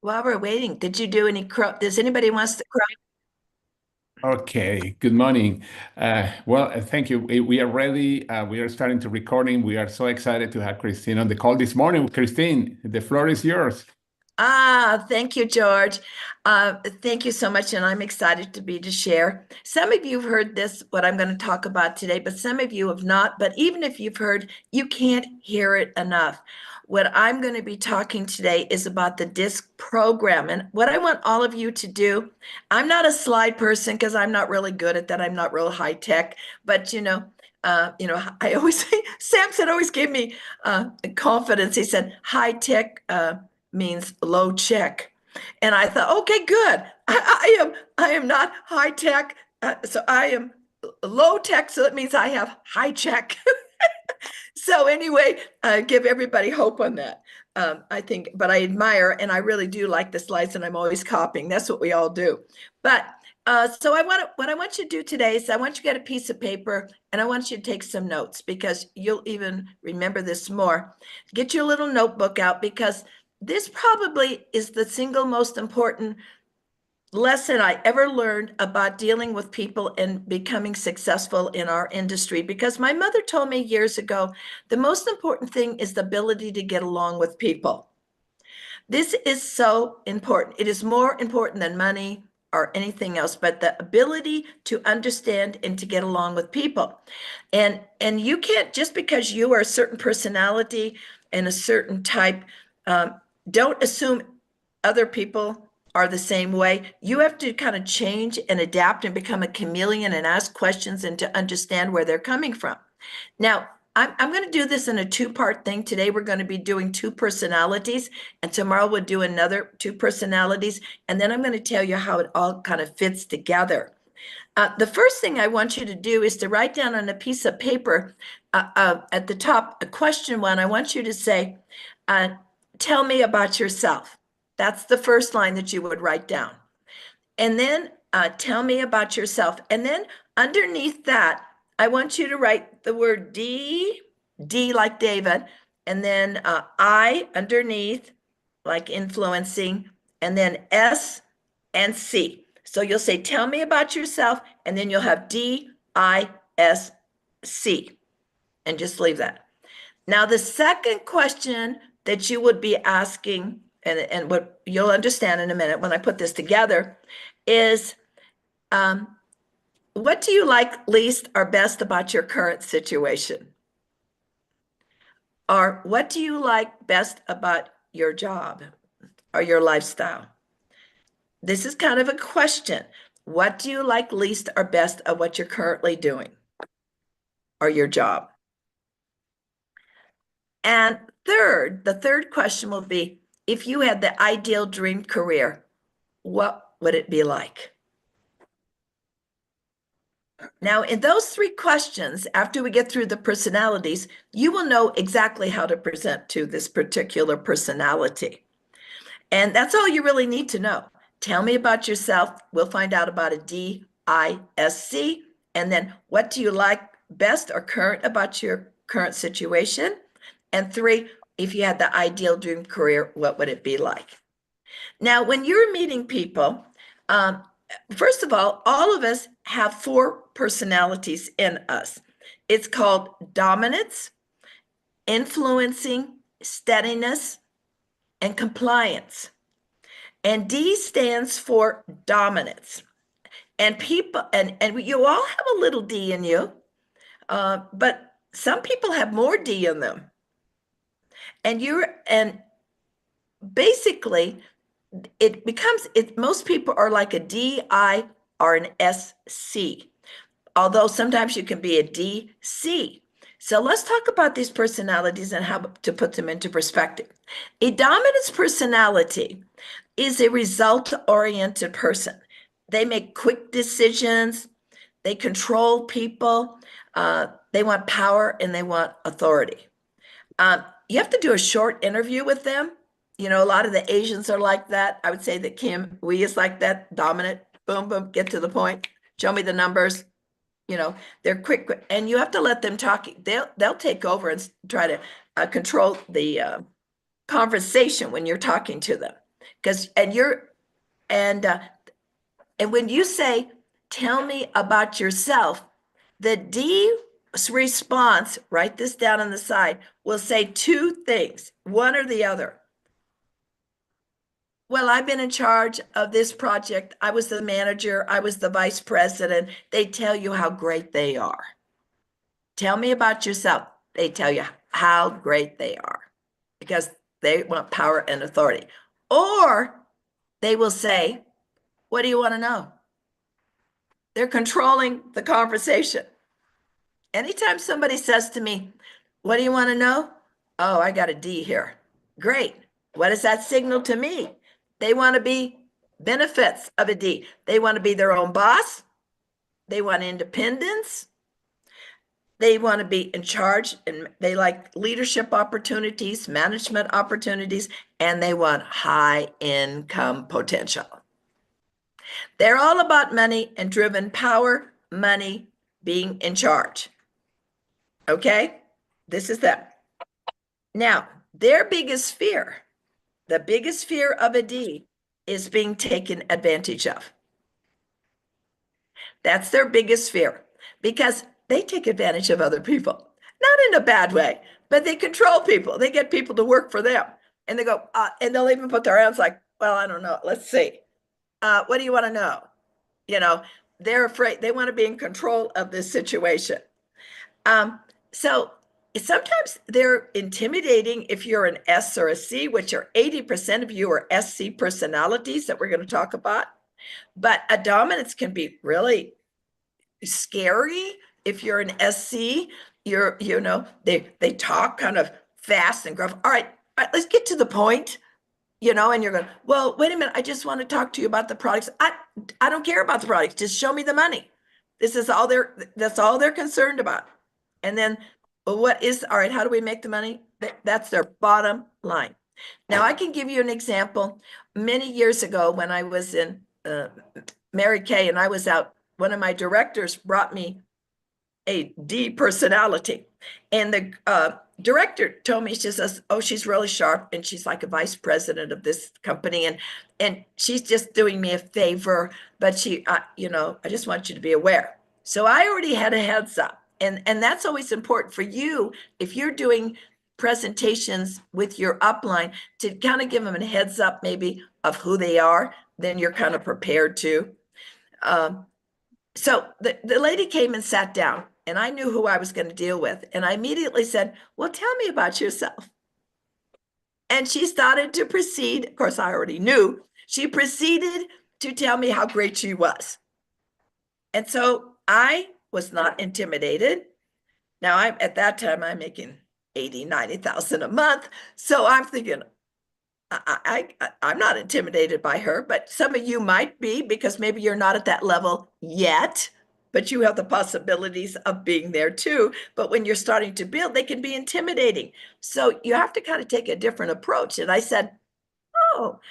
While we're waiting, did you do any does anybody wants to cry? Okay, good morning. Thank you. We are ready. We are starting to recording. We are so excited to have Christine on the call this morning. Christine, the floor is yours. Thank you, George. Thank you so much, and I'm excited to share. Some of you have heard this, what I'm going to talk about today, but some of you have not. But even if you've heard, you can't hear it enough. What I'm going to be talking today is about the DISC program. And what I want all of you to do, I'm not a slide person because I'm not really good at that. I'm not real high tech, but I always say, Samson always gave me confidence. He said, high tech means low check. And I thought, okay, good. I am not high tech, so I am low tech. So that means I have high check. So anyway, give everybody hope on that. I think, but I admire and I really do like the slides, and I'm always copying. That's what we all do. But so what I want you to do today is I want you to get a piece of paper and I want you to take some notes because you'll even remember this more. Get your little notebook out because this probably is the single most important lesson I ever learned about dealing with people and becoming successful in our industry. Because my mother told me years ago, the most important thing is the ability to get along with people. This is so important. It is more important than money or anything else, but the ability to understand and to get along with people. And you can't, just because you are a certain personality and a certain type, um, don't assume other people are the same way. You have to kind of change and adapt and become a chameleon and ask questions and to understand where they're coming from. Now, I'm going to do this in a two-part thing. Today, we're going to be doing two personalities, and tomorrow we'll do another two personalities. And then I'm going to tell you how it all kind of fits together. The first thing I want you to do is to write down on a piece of paper at the top, a question one. I want you to say, uh, tell me about yourself. That's the first line that you would write down. And then tell me about yourself. And then underneath that, I want you to write the word D, D like David, and then I underneath, like influencing, and then S and C. So you'll say, tell me about yourself, and then you'll have DISC, and just leave that. Now, the second question that you would be asking, and what you'll understand in a minute when I put this together, is um, what do you like least or best about your current situation? Or what do you like best about your job or your lifestyle? This is kind of a question. What do you like least or best of what you're currently doing or your job? And the third question will be, if you had the ideal dream career, what would it be like? Now, in those three questions, after we get through the personalities, you will know exactly how to present to this particular personality. And that's all you really need to know. Tell me about yourself. We'll find out about a DISC. And then what do you like best or current about your current situation? And three, if you had the ideal dream career, what would it be like? Now, when you're meeting people, um, first of all of us have four personalities in us. It's called dominance, influencing, steadiness, and compliance. And D stands for dominance. And people, and you all have a little D in you, but some people have more D in them. And basically, most people are like a DI or an SC, although sometimes you can be a DC. So let's talk about these personalities and how to put them into perspective. A dominance personality is a result-oriented person. They make quick decisions, they control people, they want power, and they want authority. You have to do a short interview with them. You know, a lot of the Asians are like that. I would say that Kim Wee is like that, dominant, boom, boom, get to the point, show me the numbers. You know, they're quick, and you have to let them talk. They'll take over and try to control the conversation when you're talking to them. because and uh, and when you say, tell me about yourself, the D response, write this down on the side, will say two things, one or the other. Well, I've been in charge of this project. I was the manager. I was the vice president. They tell you how great they are. Tell me about yourself. They tell you how great they are because they want power and authority. Or they will say, what do you want to know? They're controlling the conversation. Anytime somebody says to me, what do you want to know? Oh, I got a D here. Great. What does that signal to me? They want to be benefits of a D. They want to be their own boss. They want independence. They want to be in charge and they like leadership opportunities, management opportunities, and they want high income potential. They're all about money and driven power, money, being in charge. Okay? This is them. Now, their biggest fear, the biggest fear of a D is being taken advantage of. That's their biggest fear because they take advantage of other people, not in a bad way, but they control people. They get people to work for them. And they go, and they'll even put their hands like, well, I don't know. Let's see. What do you want to know? You know, they're afraid. They want to be in control of this situation. So sometimes they're intimidating if you're an S or a C, which are 80% of you are SC personalities that we're going to talk about. But a dominance can be really scary if you're an SC. They talk kind of fast and gruff. All right, let's get to the point. And you're going, well, wait a minute. I just want to talk to you about the products. I don't care about the products. Just show me the money. That's all they're concerned about. And then all right, how do we make the money? That's their bottom line. Now I can give you an example. Many years ago when I was in Mary Kay and I was out, one of my directors brought me a D personality. And the director told me, she says, oh, she's really sharp and she's like a vice president of this company. And she's just doing me a favor, but I just want you to be aware. So I already had a heads up. And that's always important for you if you're doing presentations with your upline to kind of give them a heads up maybe of who they are, then you're kind of prepared to. So the lady came and sat down and I knew who I was going to deal with. And I immediately said, well, tell me about yourself. And she started to proceed. Of course, I already knew. She proceeded to tell me how great she was. And so I was not intimidated. Now at that time, I'm making 80, 90,000 a month. So I'm thinking, I'm not intimidated by her, but some of you might be because maybe you're not at that level yet, but you have the possibilities of being there too. But when you're starting to build, they can be intimidating. So you have to kind of take a different approach. And I said, oh,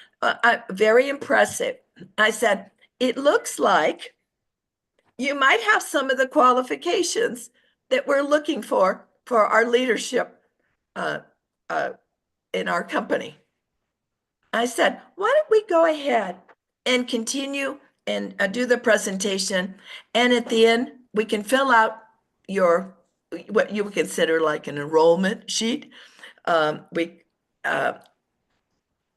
very impressive. I said, it looks like you might have some of the qualifications that we're looking for our leadership in our company. I said, why don't we go ahead and continue and do the presentation. And at the end, we can fill out what you would consider like an enrollment sheet. And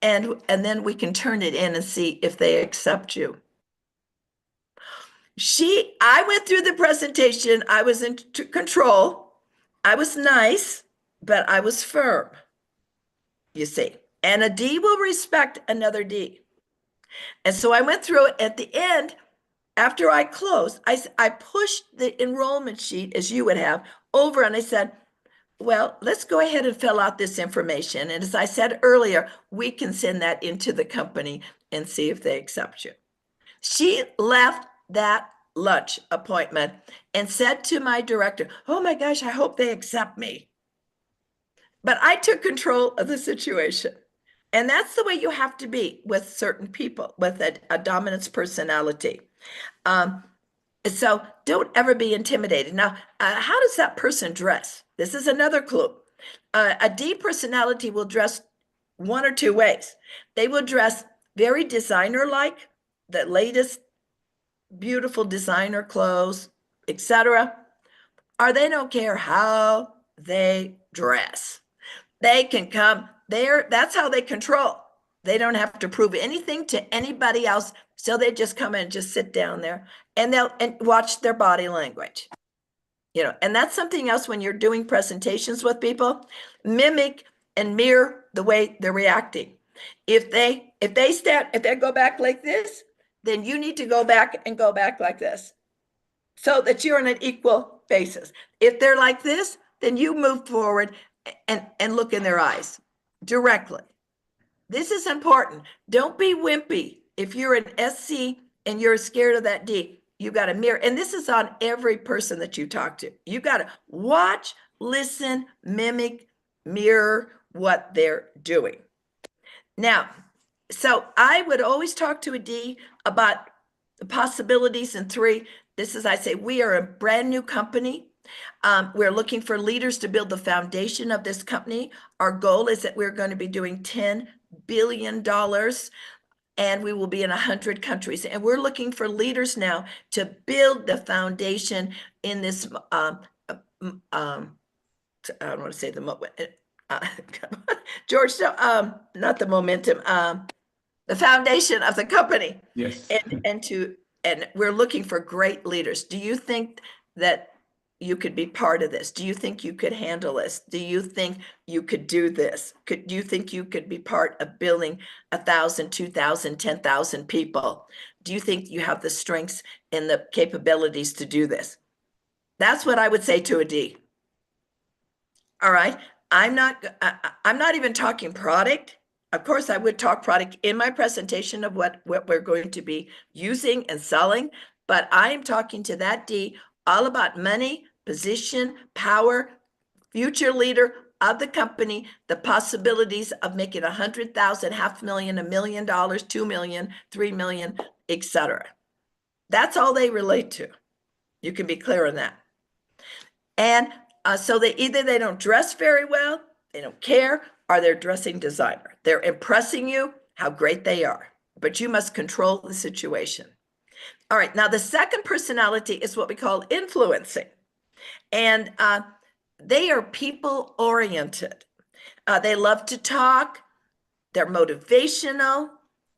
then we can turn it in and see if they accept you. I went through the presentation. I was in control. I was nice, but I was firm, you see. And a D will respect another D. And so I went through it. At the end, after I closed, I pushed the enrollment sheet, as you would have, over and I said, well, let's go ahead and fill out this information. And as I said earlier, we can send that into the company and see if they accept you. She left that lunch appointment and said to my director, oh my gosh, I hope they accept me. But I took control of the situation. And that's the way you have to be with certain people, with a dominance personality. So don't ever be intimidated. Now, how does that person dress? This is another clue. A D personality will dress one or two ways. They will dress very designer-like, the latest beautiful designer clothes, etc., or they don't care how they dress. They can come there. That's how they control. They don't have to prove anything to anybody else. So they just come and just sit down there and they'll and watch their body language. And that's something else when you're doing presentations with people, mimic and mirror the way they're reacting. If they go back like this, then you need to go back and go back like this so that you're on an equal basis. If they're like this, then you move forward and look in their eyes directly. This is important. Don't be wimpy. If you're an SC and you're scared of that D, you got to mirror. And this is on every person that you talk to. You got to watch, listen, mimic, mirror what they're doing. Now, so I would always talk to a D about the possibilities in three. This is, I say, we are a brand new company. We're looking for leaders to build the foundation of this company. Our goal is that we're going to be doing $10 billion and we will be in 100 countries. And we're looking for leaders now to build the foundation in this, I don't want to say George, so, not the momentum, the foundation of the company. Yes. And we're looking for great leaders. Do you think that you could be part of this? Do you think you could handle this? Do you think you could do this? Do you think you could be part of building 1,000, 2,000, 10,000 people? Do you think you have the strengths and the capabilities to do this? That's what I would say to a D. All right. I'm not even talking product. Of course, I would talk product in my presentation of what we're going to be using and selling, but I am talking to that D all about money, position, power, future leader of the company, the possibilities of making 100,000, $500,000, $1 million, $2 million, $3 million, etc. That's all they relate to. You can be clear on that. And so they don't dress very well, they don't care, or they're dressing designer. They're impressing you how great they are, but you must control the situation. All right, now the second personality is what we call influencing. And they are people oriented. They love to talk, they're motivational,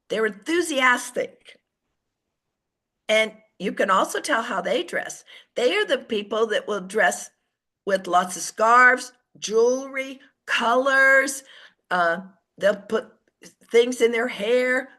they're enthusiastic. And you can also tell how they dress. They are the people that will dress with lots of scarves, jewelry, colors. They'll put things in their hair.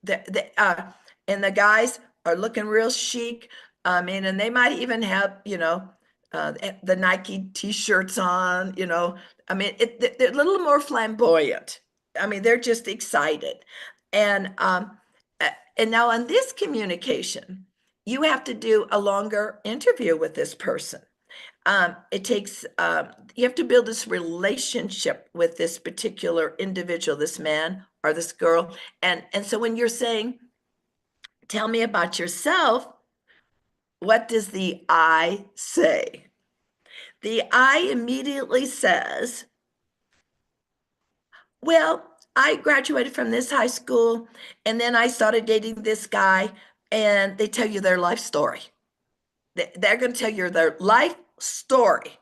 And the guys are looking real chic. And they might even have, the Nike t-shirts on, they're a little more flamboyant. They're just excited. And now on this communication, you have to do a longer interview with this person. It takes, you have to build this relationship with this particular individual, this man or this girl. And so when you're saying, tell me about yourself, what does the I say? The I immediately says, well, I graduated from this high school and then I started dating this guy, and they tell you their life story. They're going to tell you their life story.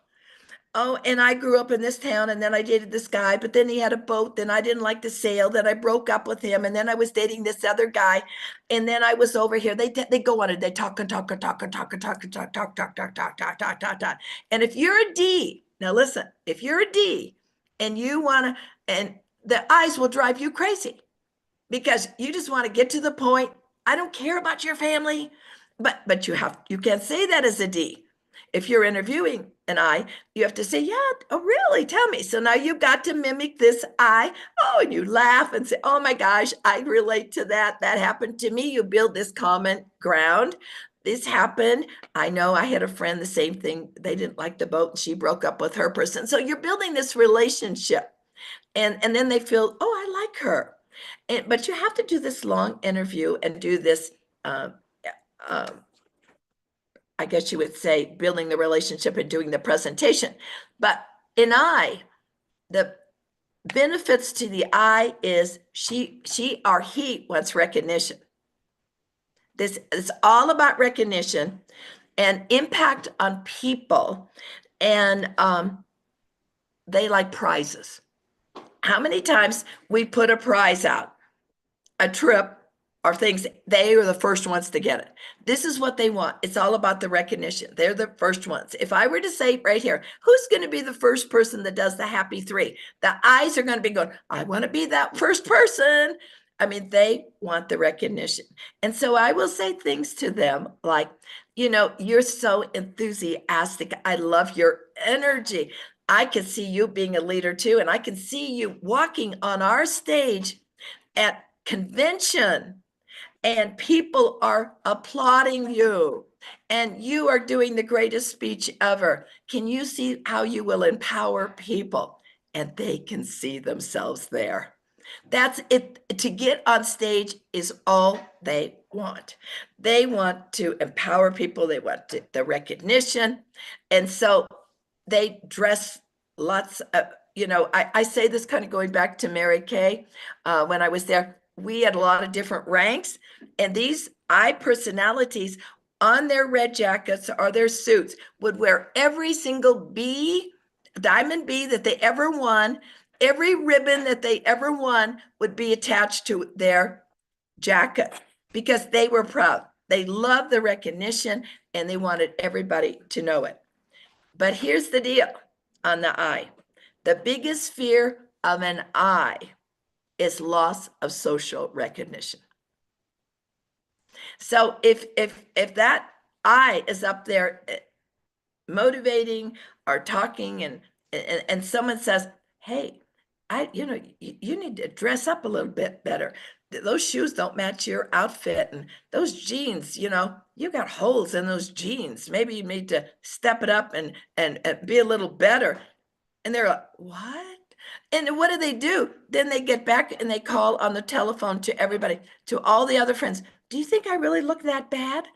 Oh, and I grew up in this town and then I dated this guy, but then he had a boat, then I didn't like to sail, then I broke up with him, and then I was dating this other guy, and then I was over here. They go on it, they talk and talk and talk and talk and talk and talk, talk, talk, talk, talk, talk, talk, talk, talk. And if you're a D, now listen, if you're a D and you want to, and the eyes will drive you crazy because you just want to get to the point. I don't care about your family, but you can't say that as a D. If you're interviewing an I, you have to say, yeah, oh, really? Tell me. So now you've got to mimic this I. Oh, and you laugh and say, oh my gosh, I relate to that. That happened to me. You build this common ground. This happened. I know I had a friend, the same thing. They didn't like the boat and she broke up with her person. So you're building this relationship. And then they feel, oh, I like her. But you have to do this long interview and do this, uh, uh, I guess you would say, building the relationship and doing the presentation. But in I, the benefits to the I is she or he wants recognition. This is all about recognition and impact on people, and they like prizes. How many times we put a prize out, a trip or things, they are the first ones to get it. This is what they want. It's all about the recognition. They're the first ones. If I were to say right here, who's going to be the first person that does the happy three? The eyes are going to be going, I want to be that first person. I mean, they want the recognition. And so I will say things to them like, you're so enthusiastic. I love your energy. I can see you being a leader too. And I can see you walking on our stage at convention and people are applauding you and you are doing the greatest speech ever. Can you see how you will empower people? And they can see themselves there. That's it. To get on stage is all they want. They want to empower people. They want the recognition. And so they dress lots of, I say this kind of going back to Mary Kay. When I was there, we had a lot of different ranks, and these I personalities on their red jackets or their suits would wear every single diamond B that they ever won. Every ribbon that they ever won would be attached to their jacket because they were proud. They loved the recognition and they wanted everybody to know it. But here's the deal on the I. The biggest fear of an I is loss of social recognition. So if that I is up there motivating or talking and someone says, hey, you need to dress up a little bit better. Those shoes don't match your outfit, and those jeans, you got holes in those jeans. Maybe you need to step it up and be a little better. And they're like, what? And what do? Then they get back and they call on the telephone to everybody, to all the other friends. Do you think I really look that bad?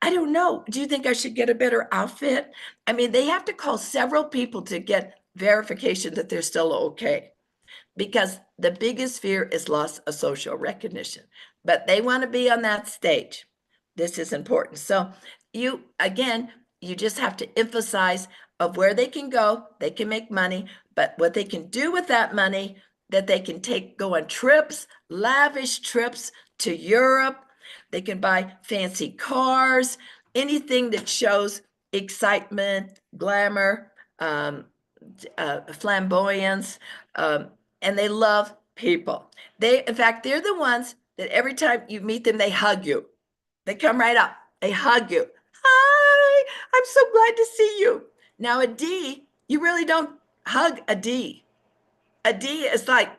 I don't know. Do you think I should get a better outfit? I mean, they have to call several people to get verification that they're still okay, because the biggest fear is loss of social recognition. But they want to be on that stage. This is important. So you just have to emphasize of where they can go. They can make money, but what they can do with that money, that they can go on trips, lavish trips to Europe. They can buy fancy cars, anything that shows excitement, glamour, flamboyance, and they love people. In fact, they're the ones that every time you meet them, they hug you. They come right up. They hug you. Hi, I'm so glad to see you. Now, a D, you really don't hug a D. A D is like,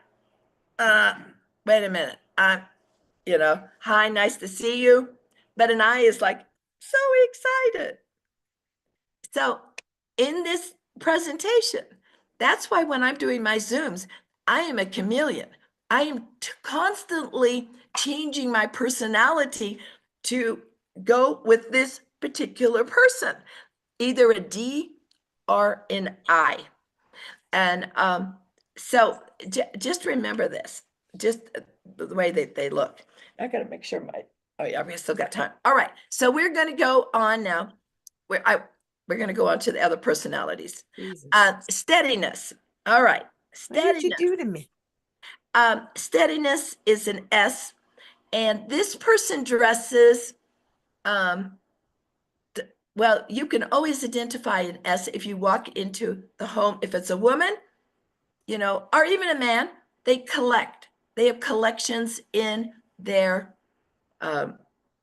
wait a minute. Hi, nice to see you. But an I is like, so excited. So in this presentation, that's why when I'm doing my Zooms, I am a chameleon. I am constantly changing my personality to go with this particular person, either a D or an I. And so just remember this, just the way that they look. I got to make sure oh yeah, we still got time. All right, so we're going to go on now. We're going to go on to the other personalities. Steadiness. All right, steadiness. What did you do to me? Steadiness is an S, and this person dresses. Well, you can always identify an S if you walk into the home. If it's a woman, or even a man, they collect. They have collections in their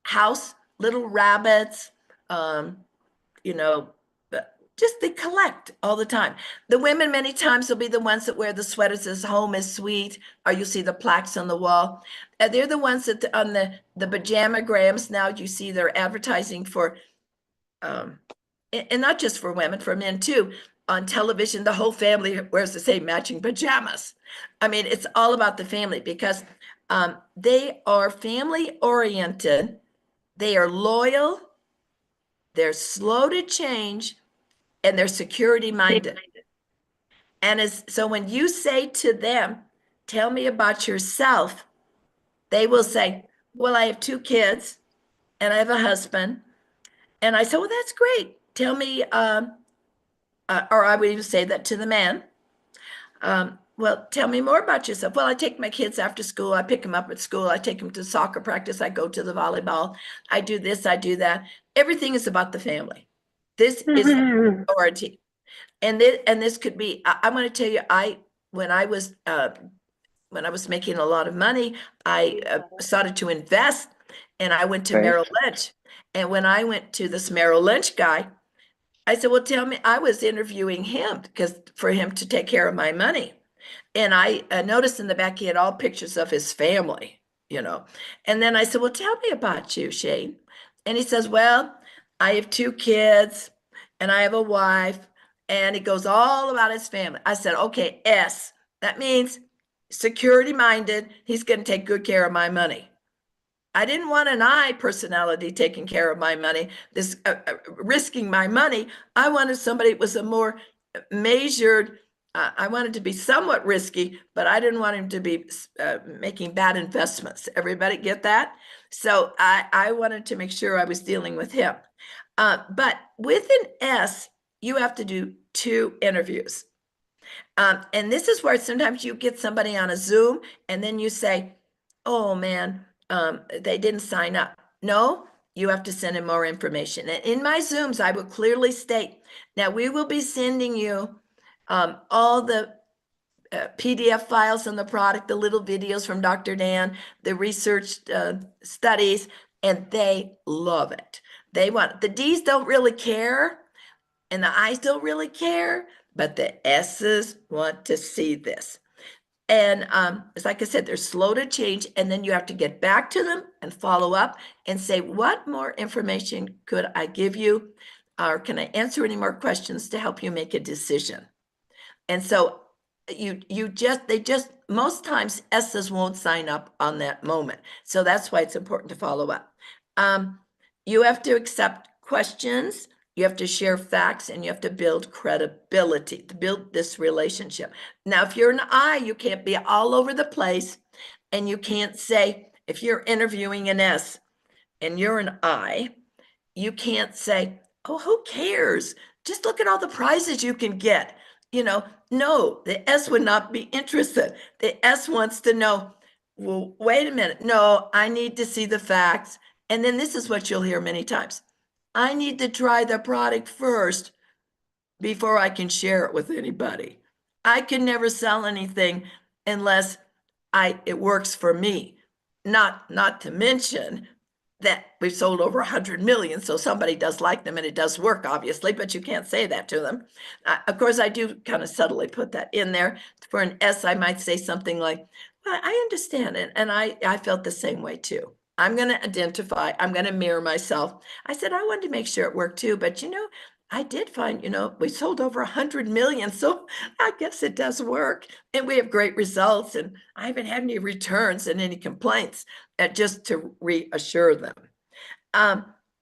house, little rabbits, just they collect all the time. The women many times will be the ones that wear the sweaters as home is sweet, or you see the plaques on the wall. They're the ones that on the pajamagrams now you see they're advertising for, and not just for women, for men too. On television, the whole family wears the same matching pajamas. I mean, it's all about the family because they are family oriented. They are loyal. They're slow to change, and they're security minded. And so when you say to them, tell me about yourself, they will say, well, I have 2 kids and I have a husband. And I said, well, that's great. Tell me, or I would even say that to the man. Well, tell me more about yourself. Well, I take my kids after school. I pick them up at school. I take them to soccer practice. I go to the volleyball. I do this, I do that. Everything is about the family. This is the priority. And this could be, I'm going to tell you, when I was making a lot of money, I started to invest, and I went to Merrill Lynch. And when I went to this Merrill Lynch guy, I said, well, tell me, I was interviewing him for him to take care of my money. And I noticed in the back, he had all pictures of his family, you know. And then I said, well, tell me about you, Shane. And he says, well, I have 2 kids and I have a wife. And he goes all about his family. I said, okay, S, that means security minded. He's going to take good care of my money. I didn't want an I personality taking care of my money, this risking my money. I wanted somebody that was a more measured. I wanted to be somewhat risky, but I didn't want him to be making bad investments. Everybody get that? So I wanted to make sure I was dealing with him. But with an S, you have to do 2 interviews. And this is where sometimes you get somebody on a Zoom and then you say, oh man, they didn't sign up. No, you have to send in more information. And in my Zooms, I will clearly state, now we will be sending you all the PDF files on the product, the little videos from Dr. Dan, the research studies, and they love it. The D's don't really care, and the I's don't really care, but the S's want to see this. And it's like I said, they're slow to change, and then you have to get back to them and follow up and say, what more information could I give you? Or can I answer any more questions to help you make a decision? And so they just, most times S's won't sign up on that moment. So that's why it's important to follow up. You have to accept questions, you have to share facts, and you have to build credibility to build this relationship. Now, if you're an I, you can't be all over the place, and you can't say, if you're interviewing an S and you're an I, you can't say, oh, who cares? Just look at all the prizes you can get. No, the S would not be interested. The S wants to know, well, wait a minute. No, I need to see the facts. And then this is what you'll hear many times. I need to try the product first before I can share it with anybody. I can never sell anything unless it works for me. Not to mention that we've sold over 100 million, so somebody does like them and it does work, obviously, but you can't say that to them. Of course, I do kind of subtly put that in there. For an S, I might say something like, well, I understand it, and I felt the same way too. I'm going to identify, I'm going to mirror myself. I said, I wanted to make sure it worked too, but I did find, we sold over 100 million, so I guess it does work. And we have great results, and I haven't had any returns and any complaints, just to reassure them.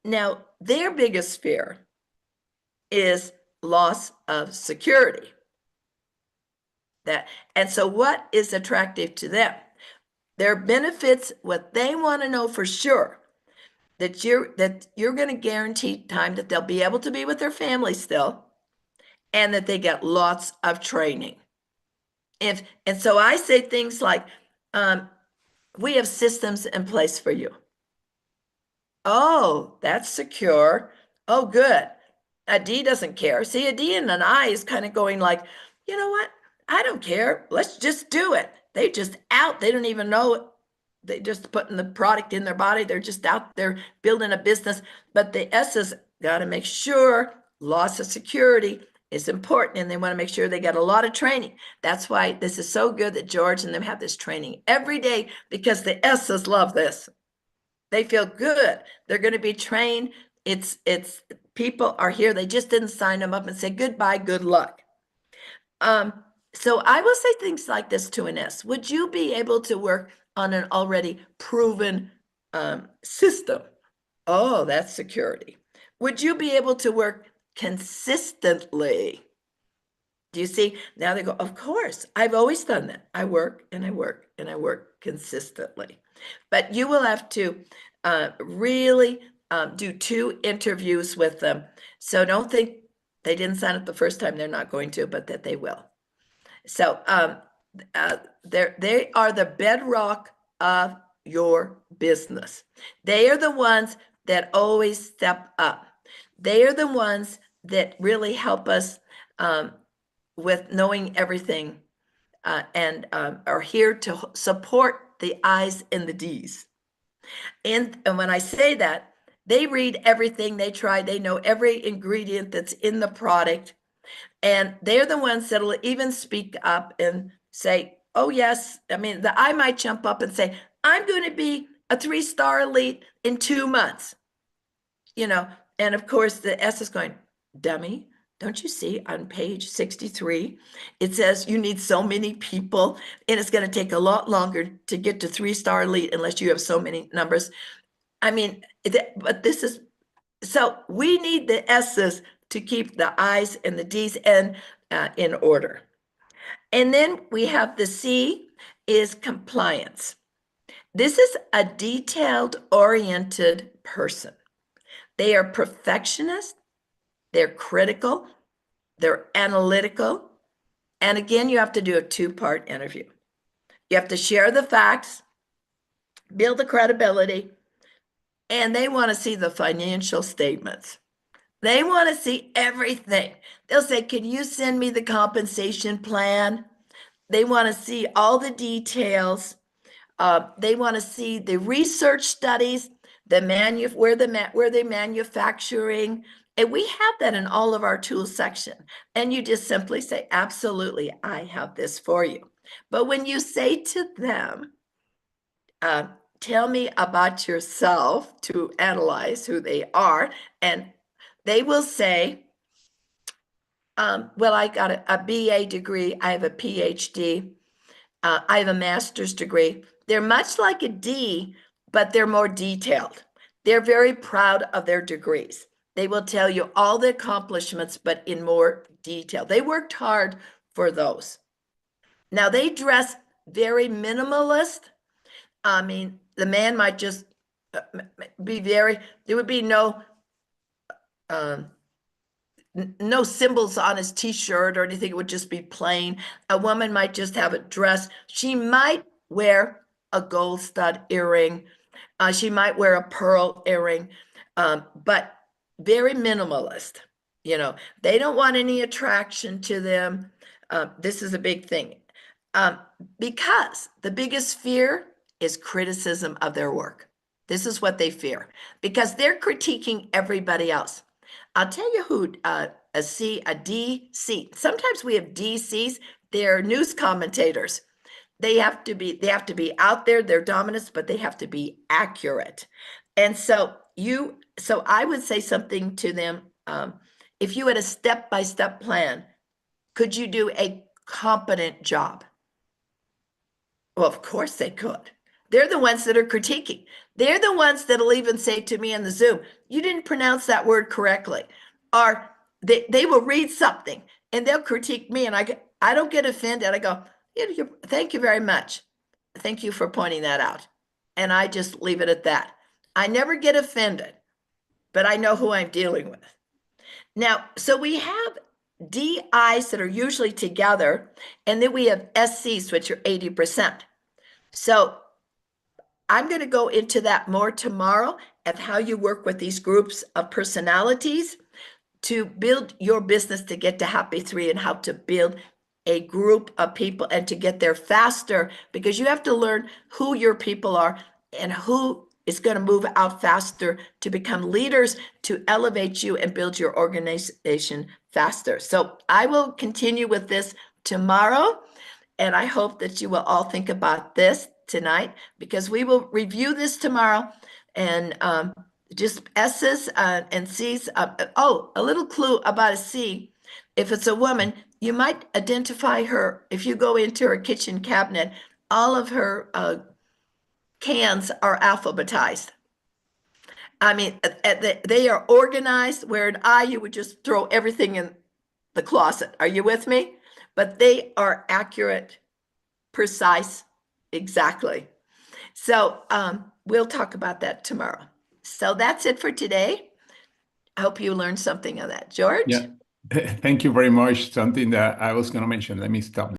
Now, their biggest fear is loss of security. And so what is attractive to them? Their benefits, what they want to know for sure, that you're going to guarantee time that they'll be able to be with their family still, and that they get lots of training. And so I say things like, we have systems in place for you. Oh, that's secure. Oh, good. A D doesn't care. See, a D and an I is kind of going like, you know what? I don't care. Let's just do it. They just out. They don't even know it. They just putting the product in their body. They're just out there building a business. But the S's got to make sure loss of security is important, and they want to make sure they get a lot of training. That's why this is so good that George and them have this training every day, because the S's love this. They feel good. They're going to be trained. It's people are here. They just didn't sign them up and say goodbye, good luck. So I will say things like this to an S. Would you be able to work on an already proven system? Oh, that's security. Would you be able to work consistently? Do you see? Now they go, of course, I've always done that. I work and I work and I work consistently. But you will have to really do 2 interviews with them. So don't think they didn't sign up the first time, they're not going to, but that they will. So they are the bedrock of your business. They are the ones that always step up. They are the ones that really help us with knowing everything and are here to support the I's and the D's. And when I say that, they read everything, they try, they know every ingredient that's in the product. And they're the ones that'll even speak up and say, oh, yes. I mean, I might jump up and say, I'm going to be a 3-star elite in 2 months. And of course, the S is going, dummy. Don't you see on page 63, it says you need so many people and it's going to take a lot longer to get to 3-star elite unless you have so many numbers. I mean, but this is, so we need the S's to keep the I's and the D's in order. And then we have the C is compliance. This is a detailed oriented person. They are perfectionist, they're critical, they're analytical. And again, you have to do a 2-part interview. You have to share the facts, build the credibility, and they want to see the financial statements. They want to see everything. They'll say, can you send me the compensation plan? They want to see all the details. They want to see the research studies, where they're manufacturing. And we have that in all of our tools section. And you just simply say, absolutely, I have this for you. But when you say to them, tell me about yourself, to analyze who they are, and they will say, well, I got a BA degree, I have a PhD, I have a master's degree. They're much like a D, but they're more detailed. They're very proud of their degrees. They will tell you all the accomplishments, but in more detail. They worked hard for those. Now, they dress very minimalist. I mean, the man might just be there would be no symbols on his t-shirt or anything. It would just be plain. A woman might just have a dress. She might wear a gold stud earring. She might wear a pearl earring, but very minimalist. They don't want any attraction to them. This is a big thing. Because the biggest fear is criticism of their work. This is what they fear because they're critiquing everybody else. I'll tell you who a DC. Sometimes we have DCs. They're news commentators. They have to be out there. They're dominant, but they have to be accurate. And so I would say something to them. If you had a step-by-step plan, could you do a competent job? Well, of course they could. They're the ones that are critiquing. They're the ones that'll even say to me in the Zoom, you didn't pronounce that word correctly. Or they will read something and they'll critique me and I don't get offended. I go, thank you very much. Thank you for pointing that out. And I just leave it at that. I never get offended, but I know who I'm dealing with. Now, so we have DIs that are usually together, and then we have SCs, which are 80%. So I'm going to go into that more tomorrow of how you work with these groups of personalities to build your business to get to Happy 3 and how to build a group of people and to get there faster, because you have to learn who your people are and who is going to move out faster to become leaders, to elevate you and build your organization faster. So I will continue with this tomorrow, and I hope that you will all think about this tonight, because we will review this tomorrow. And just S's and C's. A little clue about a C. If it's a woman, you might identify her. If you go into her kitchen cabinet, all of her cans are alphabetized. I mean, they are organized, where an I, you would just throw everything in the closet. Are you with me? but they are accurate, precise, exactly. So we'll talk about that tomorrow. So that's it for today. I hope you learned something of that. George? Yeah. Thank you very much. Something that I was going to mention. Let me stop